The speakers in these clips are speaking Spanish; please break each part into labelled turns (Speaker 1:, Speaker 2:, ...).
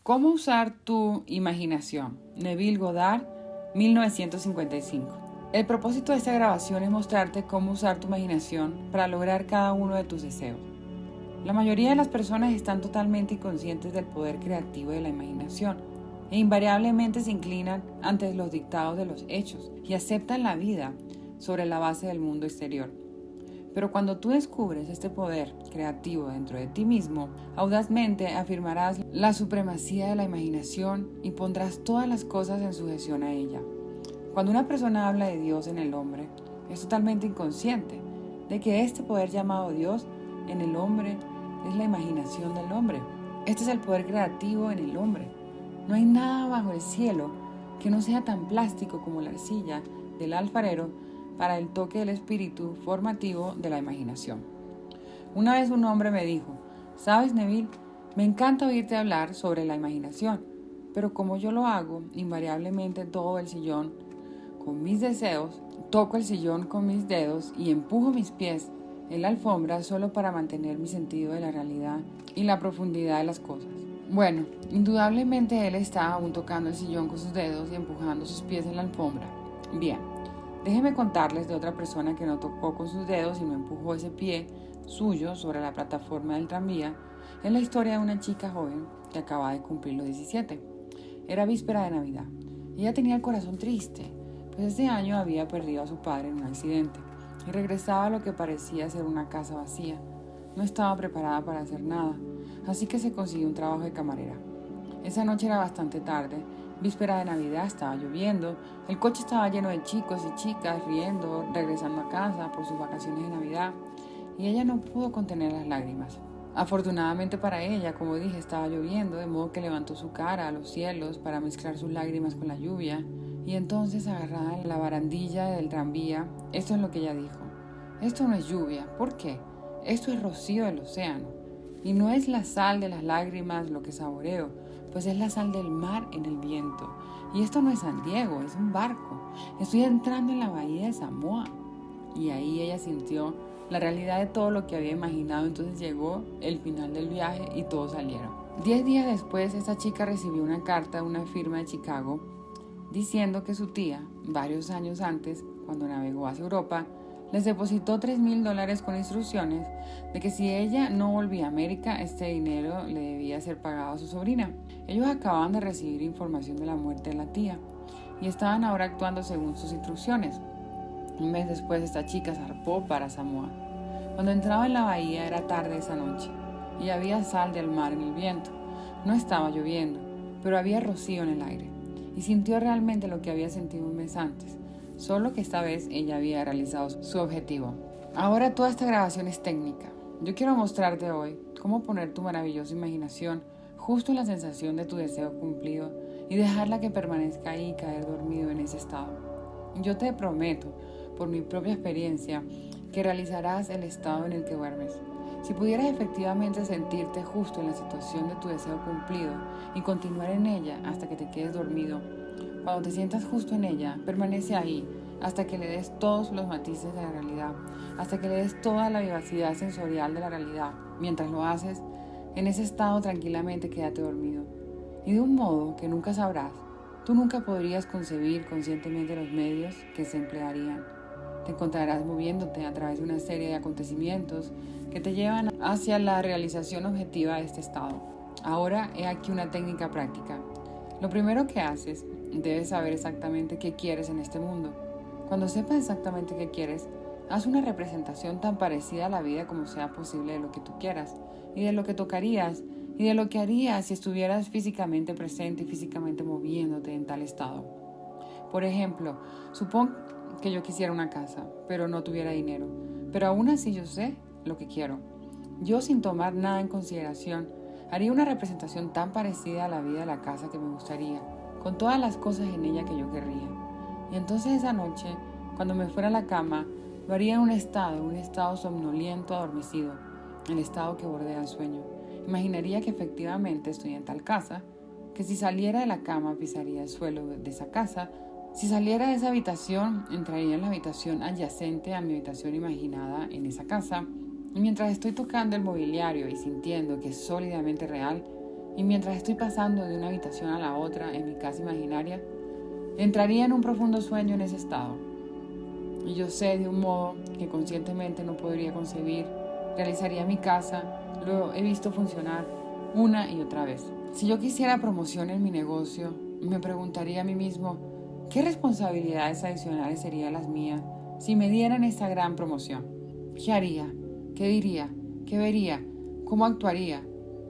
Speaker 1: ¿Cómo usar tu imaginación? Neville Goddard, 1955. El propósito de esta grabación es mostrarte cómo usar tu imaginación para lograr cada uno de tus deseos. La mayoría de las personas están totalmente inconscientes del poder creativo de la imaginación e invariablemente se inclinan ante los dictados de los hechos y aceptan la vida sobre la base del mundo exterior. Pero cuando tú descubres este poder creativo dentro de ti mismo, audazmente afirmarás la supremacía de la imaginación y pondrás todas las cosas en sujeción a ella. Cuando una persona habla de Dios en el hombre, es totalmente inconsciente de que este poder llamado Dios en el hombre es la imaginación del hombre. Este es el poder creativo en el hombre. No hay nada bajo el cielo que no sea tan plástico como la arcilla del alfarero para el toque del espíritu formativo de la imaginación. Una vez un hombre me dijo: ¿sabes, Neville? Me encanta oírte hablar sobre la imaginación, pero como yo lo hago, invariablemente toco el sillón con mis dedos y empujo mis pies en la alfombra solo para mantener mi sentido de la realidad y la profundidad de las cosas. Bueno, indudablemente él está aún tocando el sillón con sus dedos y empujando sus pies en la alfombra. Bien, déjenme contarles de otra persona que no tocó con sus dedos y no empujó ese pie suyo sobre la plataforma del tranvía. Es la historia de una chica joven que acaba de cumplir los 17. Era víspera de Navidad y ella tenía el corazón triste, pues ese año había perdido a su padre en un accidente y regresaba a lo que parecía ser una casa vacía. No estaba preparada para hacer nada, así que se consiguió un trabajo de camarera. Esa noche era bastante tarde, víspera de Navidad, estaba lloviendo, el coche estaba lleno de chicos y chicas riendo, regresando a casa por sus vacaciones de Navidad, y ella no pudo contener las lágrimas. Afortunadamente para ella, como dije, estaba lloviendo, de modo que levantó su cara a los cielos para mezclar sus lágrimas con la lluvia, y entonces, agarrada en la barandilla del tranvía, esto es lo que ella dijo: esto no es lluvia. ¿Por qué? Esto es rocío del océano, y no es la sal de las lágrimas lo que saboreo, pues es la sal del mar en el viento. Y esto no es San Diego, es un barco. Estoy entrando en la bahía de Samoa. Y ahí ella sintió la realidad de todo lo que había imaginado. Entonces llegó el final del viaje y todos salieron. 10 días después, esta chica recibió una carta de una firma de Chicago diciendo que su tía, varios años antes, cuando navegó hacia Europa, les depositó $3,000 con instrucciones de que si ella no volvía a América, este dinero le debía ser pagado a su sobrina. Ellos acababan de recibir información de la muerte de la tía y estaban ahora actuando según sus instrucciones. Un mes después, esta chica zarpó para Samoa. Cuando entraba en la bahía era tarde esa noche y había sal del mar en el viento. No estaba lloviendo, pero había rocío en el aire y sintió realmente lo que había sentido un mes antes, solo que esta vez ella había realizado su objetivo. Ahora toda esta grabación es técnica. Yo quiero mostrarte hoy cómo poner tu maravillosa imaginación justo en la sensación de tu deseo cumplido y dejarla que permanezca ahí y caer dormido en ese estado. Yo te prometo, por mi propia experiencia, que realizarás el estado en el que duermes. Si pudieras efectivamente sentirte justo en la situación de tu deseo cumplido y continuar en ella hasta que te quedes dormido, cuando te sientas justo en ella, permanece ahí hasta que le des todos los matices de la realidad, hasta que le des toda la vivacidad sensorial de la realidad. Mientras lo haces, en ese estado tranquilamente quédate dormido. Y de un modo que nunca sabrás, tú nunca podrías concebir conscientemente los medios que se emplearían. Te encontrarás moviéndote a través de una serie de acontecimientos que te llevan hacia la realización objetiva de este estado. Ahora, he aquí una técnica práctica. Lo primero que haces, debes saber exactamente qué quieres en este mundo. Cuando sepas exactamente qué quieres, haz una representación tan parecida a la vida como sea posible de lo que tú quieras, y de lo que tocarías, y de lo que harías si estuvieras físicamente presente y físicamente moviéndote en tal estado. Por ejemplo, supón que yo quisiera una casa, pero no tuviera dinero, pero aún así yo sé lo que quiero. Yo, sin tomar nada en consideración, haría una representación tan parecida a la vida de la casa que me gustaría, con todas las cosas en ella que yo querría. Y entonces esa noche, cuando me fuera a la cama, lo haría en un estado somnoliento, adormecido, el estado que bordea el sueño. Imaginaría que efectivamente estoy en tal casa, que si saliera de la cama pisaría el suelo de esa casa. Si saliera de esa habitación, entraría en la habitación adyacente a mi habitación imaginada en esa casa. Y mientras estoy tocando el mobiliario y sintiendo que es sólidamente real, y mientras estoy pasando de una habitación a la otra en mi casa imaginaria, entraría en un profundo sueño en ese estado. Y yo sé de un modo que conscientemente no podría concebir, realizaría mi casa, lo he visto funcionar una y otra vez. Si yo quisiera promoción en mi negocio, me preguntaría a mí mismo, ¿qué responsabilidades adicionales serían las mías si me dieran esta gran promoción? ¿Qué haría? ¿Qué diría? ¿Qué vería? ¿Cómo actuaría?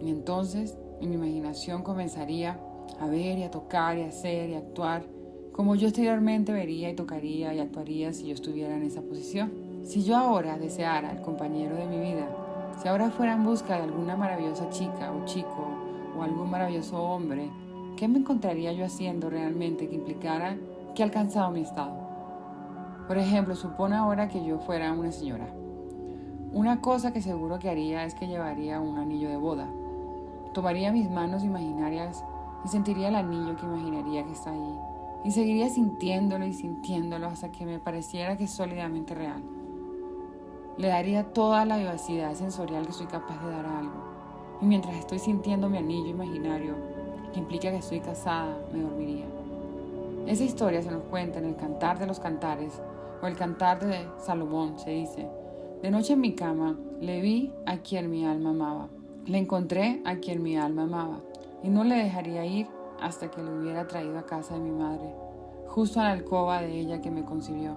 Speaker 1: Y entonces, en mi imaginación comenzaría a ver y a tocar y a hacer y a actuar como yo exteriormente vería y tocaría y actuaría si yo estuviera en esa posición. Si yo ahora deseara al compañero de mi vida, si ahora fuera en busca de alguna maravillosa chica o chico o algún maravilloso hombre, ¿qué me encontraría yo haciendo realmente que implicara que he alcanzado mi estado? Por ejemplo, supone ahora que yo fuera una señora. Una cosa que seguro que haría es que llevaría un anillo de boda. Tomaría mis manos imaginarias y sentiría el anillo que imaginaría que está ahí. Y seguiría sintiéndolo y sintiéndolo hasta que me pareciera que es sólidamente real. Le daría toda la vivacidad sensorial que soy capaz de dar a algo. Y mientras estoy sintiendo mi anillo imaginario, que implica que estoy casada, me dormiría. Esa historia se nos cuenta en el Cantar de los Cantares o el Cantar de Salomón, se dice: de noche en mi cama le vi a quien mi alma amaba. Le encontré a quien mi alma amaba y no le dejaría ir hasta que lo hubiera traído a casa de mi madre, justo a la alcoba de ella que me concibió.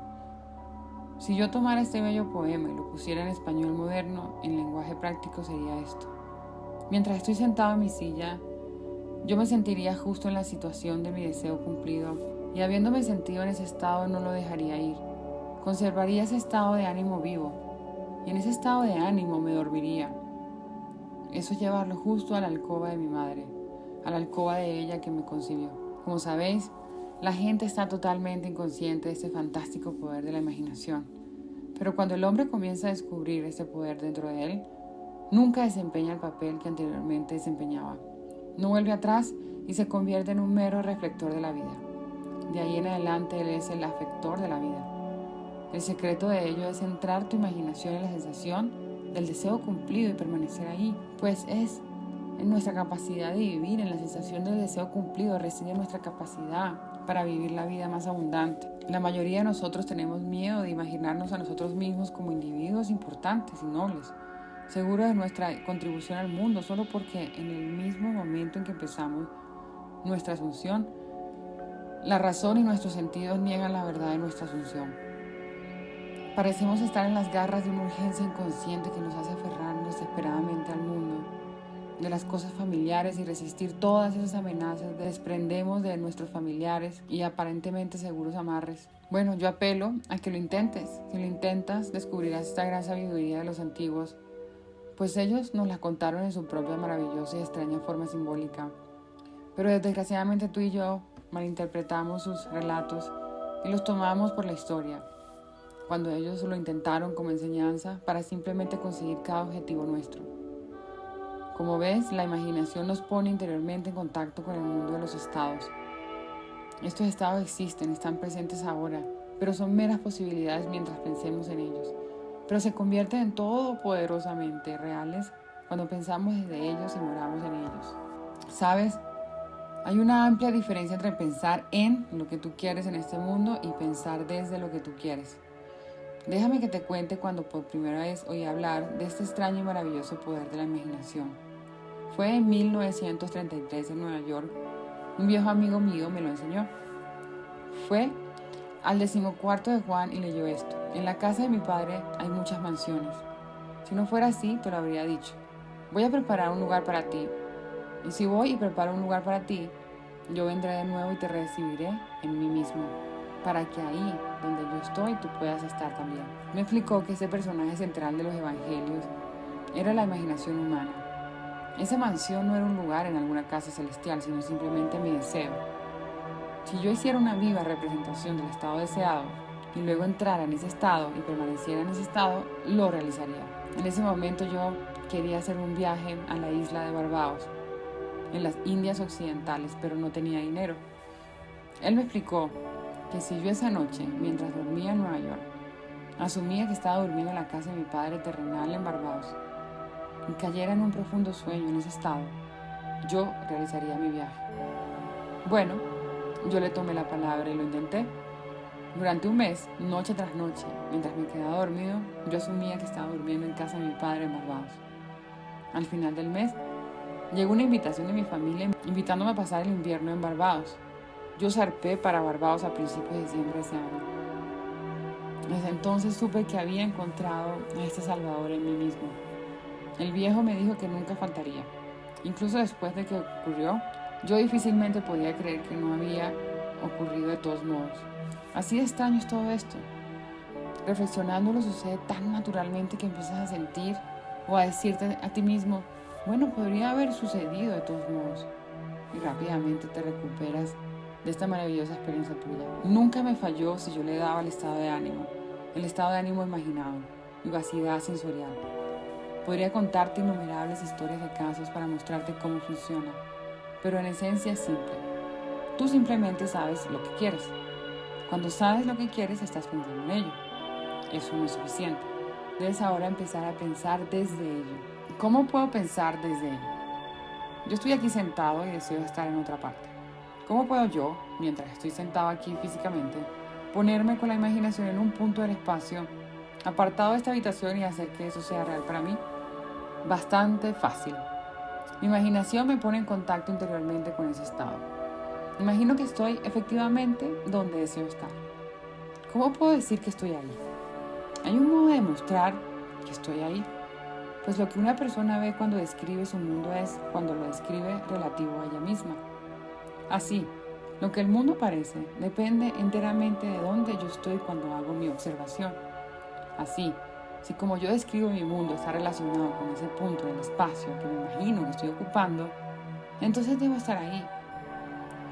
Speaker 1: Si yo tomara este bello poema y lo pusiera en español moderno, en lenguaje práctico sería esto. Mientras estoy sentado en mi silla, yo me sentiría justo en la situación de mi deseo cumplido y habiéndome sentido en ese estado no lo dejaría ir. Conservaría ese estado de ánimo vivo y en ese estado de ánimo me dormiría. Eso es llevarlo justo a la alcoba de mi madre, a la alcoba de ella que me concibió. Como sabéis, la gente está totalmente inconsciente de este fantástico poder de la imaginación. Pero cuando el hombre comienza a descubrir este poder dentro de él, nunca desempeña el papel que anteriormente desempeñaba. No vuelve atrás y se convierte en un mero reflector de la vida. De ahí en adelante él es el afector de la vida. El secreto de ello es centrar tu imaginación en la sensación del deseo cumplido y permanecer ahí, pues es en nuestra capacidad de vivir, en la sensación del deseo cumplido reside nuestra capacidad para vivir la vida más abundante. La mayoría de nosotros tenemos miedo de imaginarnos a nosotros mismos como individuos importantes y nobles, seguros de nuestra contribución al mundo, solo porque en el mismo momento en que empezamos nuestra asunción, la razón y nuestros sentidos niegan la verdad de nuestra asunción. Parecemos estar en las garras de una urgencia inconsciente que nos hace aferrarnos desesperadamente al mundo, de las cosas familiares y resistir todas esas amenazas. Desprendemos de nuestros familiares y aparentemente seguros amarres. Bueno, yo apelo a que lo intentes. Si lo intentas, descubrirás esta gran sabiduría de los antiguos, pues ellos nos la contaron en su propia maravillosa y extraña forma simbólica. Pero desgraciadamente tú y yo malinterpretamos sus relatos y los tomamos por la historia, cuando ellos lo intentaron como enseñanza para simplemente conseguir cada objetivo nuestro. Como ves, la imaginación nos pone interiormente en contacto con el mundo de los estados. Estos estados existen, están presentes ahora, pero son meras posibilidades mientras pensemos en ellos. Pero se convierten en todopoderosamente reales cuando pensamos desde ellos y moramos en ellos. ¿Sabes? Hay una amplia diferencia entre pensar en lo que tú quieres en este mundo y pensar desde lo que tú quieres. Déjame que te cuente cuando por primera vez oí hablar de este extraño y maravilloso poder de la imaginación. Fue en 1933 en Nueva York. Un viejo amigo mío me lo enseñó. Fue al 14º de Juan y leyó esto: en la casa de mi padre hay muchas mansiones. Si no fuera así, te lo habría dicho. Voy a preparar un lugar para ti. Y si voy y preparo un lugar para ti, yo vendré de nuevo y te recibiré en mí mismo, para que ahí donde yo estoy tú puedas estar también. Me explicó que ese personaje central de los evangelios era la imaginación humana. Esa mansión no era un lugar en alguna casa celestial, sino simplemente mi deseo. Si yo hiciera una viva representación del estado deseado y luego entrara en ese estado y permaneciera en ese estado, lo realizaría. En ese momento yo quería hacer un viaje a la isla de Barbados, en las Indias Occidentales, pero no tenía dinero. Él me explicó que si yo esa noche, mientras dormía en Nueva York, asumía que estaba durmiendo en la casa de mi padre terrenal en Barbados y cayera en un profundo sueño en ese estado, yo realizaría mi viaje. Bueno, yo le tomé la palabra y lo intenté. Durante un mes, noche tras noche, mientras me quedaba dormido, yo asumía que estaba durmiendo en casa de mi padre en Barbados. Al final del mes, llegó una invitación de mi familia invitándome a pasar el invierno en Barbados. Yo zarpé para Barbados a principios de diciembre de ese año. Desde entonces supe que había encontrado a este Salvador en mí mismo. El viejo me dijo que nunca faltaría. Incluso después de que ocurrió, yo difícilmente podía creer que no había ocurrido de todos modos. Así de extraño es todo esto. Reflexionándolo sucede tan naturalmente que empiezas a sentir o a decirte a ti mismo, bueno, podría haber sucedido de todos modos. Y rápidamente te recuperas de esta maravillosa experiencia tuya. Nunca me falló si yo le daba el estado de ánimo imaginado, vivacidad sensorial. Podría contarte innumerables historias de casos para mostrarte cómo funciona, pero en esencia es simple. Tú simplemente sabes lo que quieres. Cuando sabes lo que quieres, estás pensando en ello. Eso no es suficiente. Debes ahora empezar a pensar desde ello. ¿Cómo puedo pensar desde ello? Yo estoy aquí sentado y deseo estar en otra parte. ¿Cómo puedo yo, mientras estoy sentado aquí físicamente, ponerme con la imaginación en un punto del espacio, apartado de esta habitación y hacer que eso sea real para mí? Bastante fácil. Mi imaginación me pone en contacto interiormente con ese estado. Imagino que estoy efectivamente donde deseo estar. ¿Cómo puedo decir que estoy ahí? Hay un modo de demostrar que estoy ahí. Pues lo que una persona ve cuando describe su mundo es cuando lo describe relativo a ella misma. Así, lo que el mundo parece depende enteramente de dónde yo estoy cuando hago mi observación. Así, si como yo describo mi mundo está relacionado con ese punto del espacio que me imagino que estoy ocupando, entonces debo estar ahí.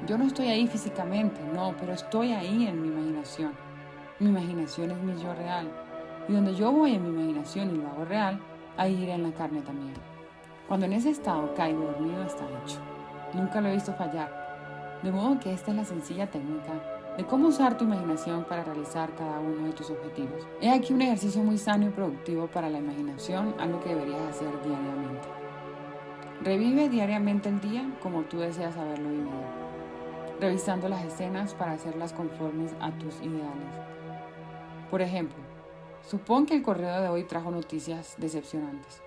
Speaker 1: Yo no estoy ahí físicamente, no, pero estoy ahí en mi imaginación. Mi imaginación es mi yo real. Y donde yo voy en mi imaginación y lo hago real, ahí iré en la carne también. Cuando en ese estado caigo dormido, está hecho. Nunca lo he visto fallar. De modo que esta es la sencilla técnica de cómo usar tu imaginación para realizar cada uno de tus objetivos. He aquí un ejercicio muy sano y productivo para la imaginación, algo que deberías hacer diariamente. Revive diariamente el día como tú deseas haberlo vivido, revisando las escenas para hacerlas conformes a tus ideales. Por ejemplo, supón que el correo de hoy trajo noticias decepcionantes.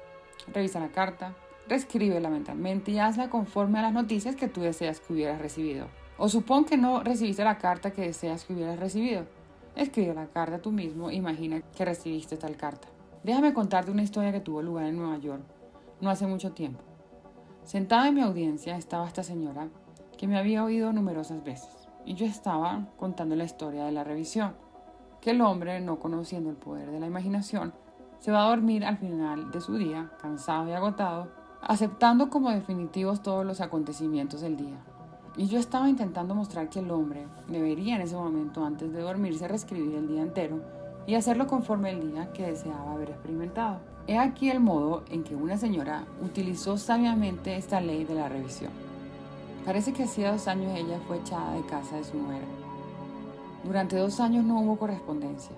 Speaker 1: Revisa la carta, reescríbela mentalmente y hazla conforme a las noticias que tú deseas que hubieras recibido. O supón que no recibiste la carta que deseas que hubieras recibido. Escribe la carta tú mismo e imagina que recibiste tal carta. Déjame contarte una historia que tuvo lugar en Nueva York, no hace mucho tiempo. Sentada en mi audiencia estaba esta señora que me había oído numerosas veces, y yo estaba contando la historia de la revisión, que el hombre, no conociendo el poder de la imaginación, se va a dormir al final de su día, cansado y agotado, aceptando como definitivos todos los acontecimientos del día. Y yo estaba intentando mostrar que el hombre debería en ese momento, antes de dormirse, reescribir el día entero y hacerlo conforme el día que deseaba haber experimentado. He aquí el modo en que una señora utilizó sabiamente esta ley de la revisión. Parece que hacía 2 años ella fue echada de casa de su nuera. Durante 2 años no hubo correspondencia.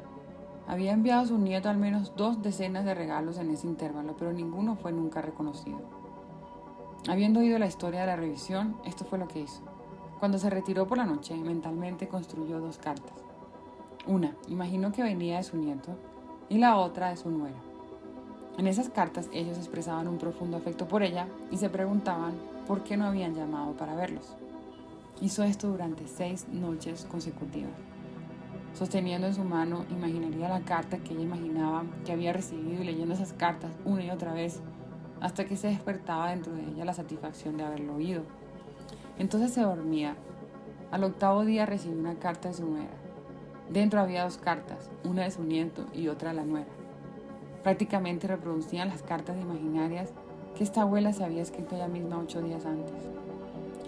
Speaker 1: Había enviado a su nieto al menos 2 decenas de regalos en ese intervalo, pero ninguno fue nunca reconocido. Habiendo oído la historia de la revisión, esto fue lo que hizo. Cuando se retiró por la noche, mentalmente construyó 2 cartas. Una, imaginó que venía de su nieto, y la otra de su nuera. En esas cartas ellos expresaban un profundo afecto por ella y se preguntaban por qué no habían llamado para verlos. Hizo esto durante 6 noches consecutivas. Sosteniendo en su mano, imaginaría la carta que ella imaginaba que había recibido y leyendo esas cartas una y otra vez, hasta que se despertaba dentro de ella la satisfacción de haberlo oído. Entonces se dormía. Al 8º día recibió una carta de su nuera. Dentro había 2 cartas, una de su nieto y otra de la nuera. Prácticamente reproducían las cartas imaginarias que esta abuela se había escrito ella misma 8 días antes.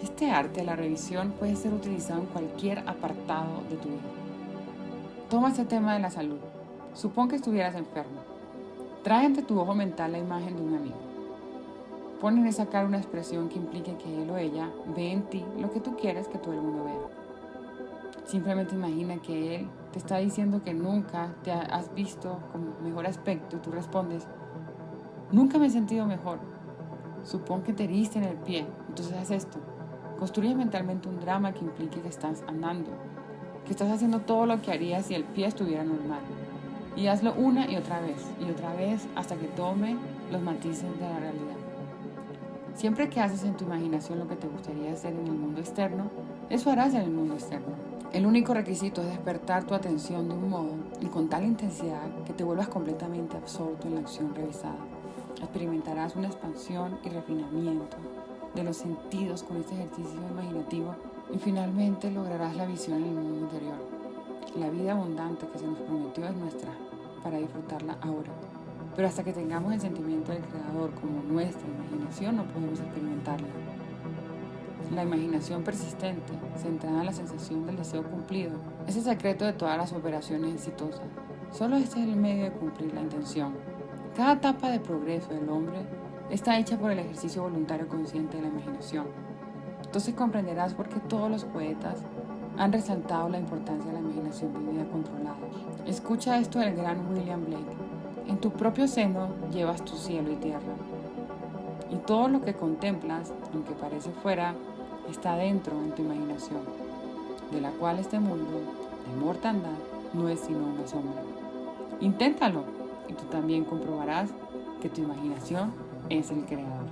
Speaker 1: Este arte de la revisión puede ser utilizado en cualquier apartado de tu vida. Toma este tema de la salud. Supón que estuvieras enfermo. Trae ante tu ojo mental la imagen de un amigo. Pon en esa cara una expresión que implique que él o ella ve en ti lo que tú quieres que todo el mundo vea. Simplemente imagina que él te está diciendo que nunca te has visto con mejor aspecto y tú respondes, nunca me he sentido mejor. Supón que te heriste en el pie, entonces haz esto. Construye mentalmente un drama que implique que estás andando, que estás haciendo todo lo que harías si el pie estuviera normal. Y hazlo una y otra vez, hasta que tome los matices de la realidad. Siempre que haces en tu imaginación lo que te gustaría hacer en el mundo externo, eso harás en el mundo externo. El único requisito es despertar tu atención de un modo y con tal intensidad que te vuelvas completamente absorto en la acción revisada. Experimentarás una expansión y refinamiento de los sentidos con este ejercicio imaginativo y finalmente lograrás la visión en el mundo interior. La vida abundante que se nos prometió es nuestra para disfrutarla ahora. Pero hasta que tengamos el sentimiento del Creador como nuestra imaginación no podemos experimentarla. La imaginación persistente, centrada en la sensación del deseo cumplido, es el secreto de todas las operaciones exitosas. Solo este es el medio de cumplir la intención. Cada etapa de progreso del hombre está hecha por el ejercicio voluntario consciente de la imaginación. Entonces comprenderás por qué todos los poetas han resaltado la importancia de la imaginación vivida controlada. Escucha esto del gran William Blake. En tu propio seno llevas tu cielo y tierra. Y todo lo que contemplas, aunque parece fuera, está dentro en tu imaginación, de la cual este mundo de mortandad no es sino una sombra. Inténtalo y tú también comprobarás que tu imaginación es el creador.